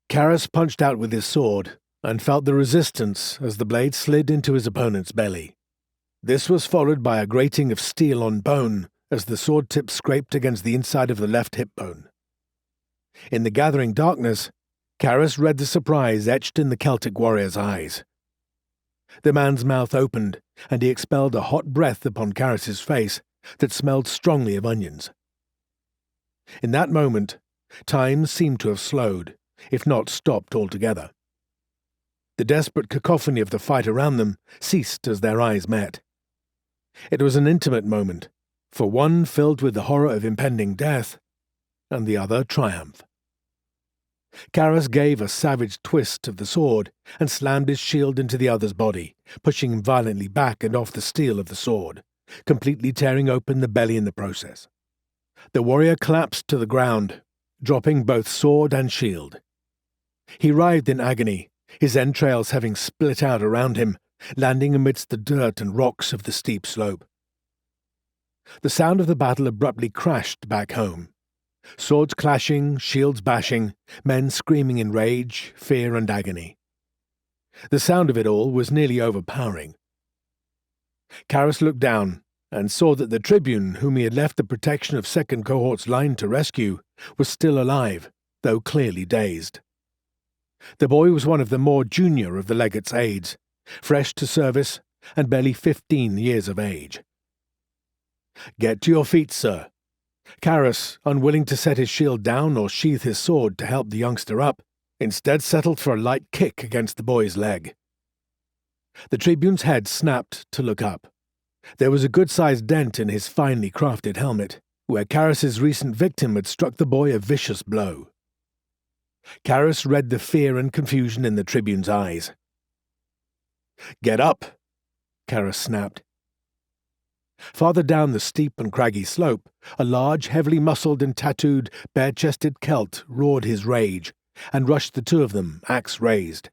Karras punched out with his sword and felt the resistance as the blade slid into his opponent's belly. This was followed by a grating of steel on bone as the sword tip scraped against the inside of the left hip bone. In the gathering darkness, Karras read the surprise etched in the Celtic warrior's eyes. The man's mouth opened, and he expelled a hot breath upon Karras's face that smelled strongly of onions. In that moment, time seemed to have slowed, if not stopped altogether. The desperate cacophony of the fight around them ceased as their eyes met. It was an intimate moment, for one filled with the horror of impending death, and the other triumph. Karras gave a savage twist of the sword and slammed his shield into the other's body, pushing him violently back and off the steel of the sword, completely tearing open the belly in the process. The warrior collapsed to the ground, dropping both sword and shield. He writhed in agony, his entrails having split out around him, landing amidst the dirt and rocks of the steep slope. The sound of the battle abruptly crashed back home. Swords clashing, shields bashing, men screaming in rage, fear and agony. The sound of it all was nearly overpowering. Karras looked down and saw that the tribune whom he had left the protection of second cohort's line to rescue was still alive, though clearly dazed. The boy was one of the more junior of the legate's aides, fresh to service and barely 15 years of age. "Get to your feet, sir." Karras, unwilling to set his shield down or sheath his sword to help the youngster up, instead settled for a light kick against the boy's leg. The tribune's head snapped to look up. There was a good-sized dent in his finely crafted helmet, where Karras's recent victim had struck the boy a vicious blow. Karras read the fear and confusion in the tribune's eyes. "Get up," Karras snapped. Farther down the steep and craggy slope, a large, heavily muscled and tattooed, bare-chested Celt roared his rage, and rushed the two of them, axe raised.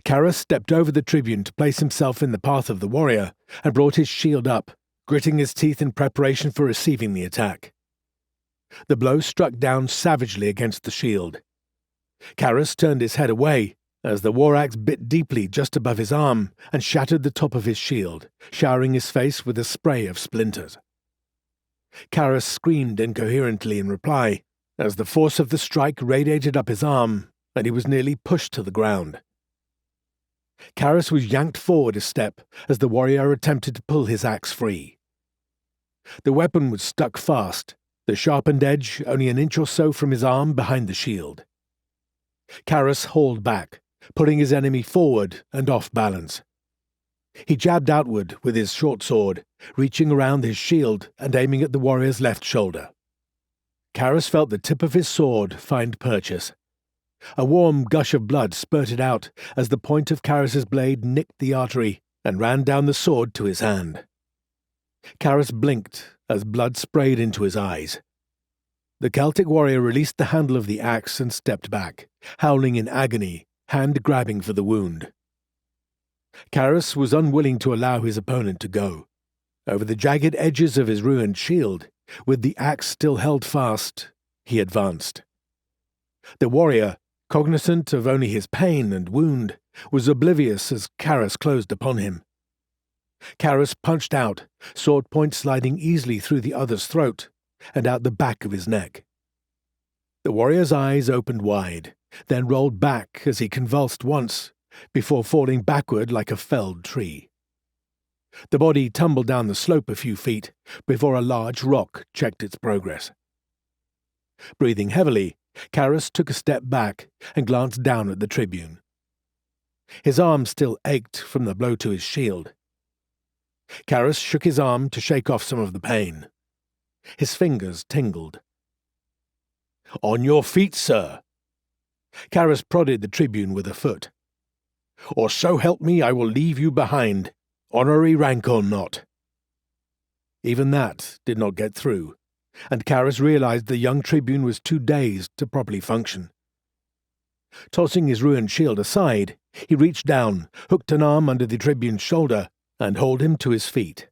Karras stepped over the tribune to place himself in the path of the warrior, and brought his shield up, gritting his teeth in preparation for receiving the attack. The blow struck down savagely against the shield. Karras turned his head away, as the war axe bit deeply just above his arm and shattered the top of his shield, showering his face with a spray of splinters. Karras screamed incoherently in reply, as the force of the strike radiated up his arm, and he was nearly pushed to the ground. Karras was yanked forward a step as the warrior attempted to pull his axe free. The weapon was stuck fast, the sharpened edge only an inch or so from his arm behind the shield. Karras hauled back, putting his enemy forward and off balance. He jabbed outward with his short sword, reaching around his shield and aiming at the warrior's left shoulder. Karras felt the tip of his sword find purchase. A warm gush of blood spurted out as the point of Karras's blade nicked the artery and ran down the sword to his hand. Karras blinked as blood sprayed into his eyes. The Celtic warrior released the handle of the axe and stepped back, howling in agony, hand grabbing for the wound. Karras was unwilling to allow his opponent to go. Over the jagged edges of his ruined shield, with the axe still held fast, he advanced. The warrior, cognizant of only his pain and wound, was oblivious as Karras closed upon him. Karras punched out, sword point sliding easily through the other's throat and out the back of his neck. The warrior's eyes opened wide, then rolled back as he convulsed once, before falling backward like a felled tree. The body tumbled down the slope a few feet before a large rock checked its progress. Breathing heavily, Karras took a step back and glanced down at the tribune. His arm still ached from the blow to his shield. Karras shook his arm to shake off some of the pain. His fingers tingled. "On your feet, sir!" Karras prodded the tribune with a foot. "Or so help me, I will leave you behind, honorary rank or not." Even that did not get through, and Karras realized the young tribune was too dazed to properly function. Tossing his ruined shield aside, he reached down, hooked an arm under the tribune's shoulder, and hauled him to his feet.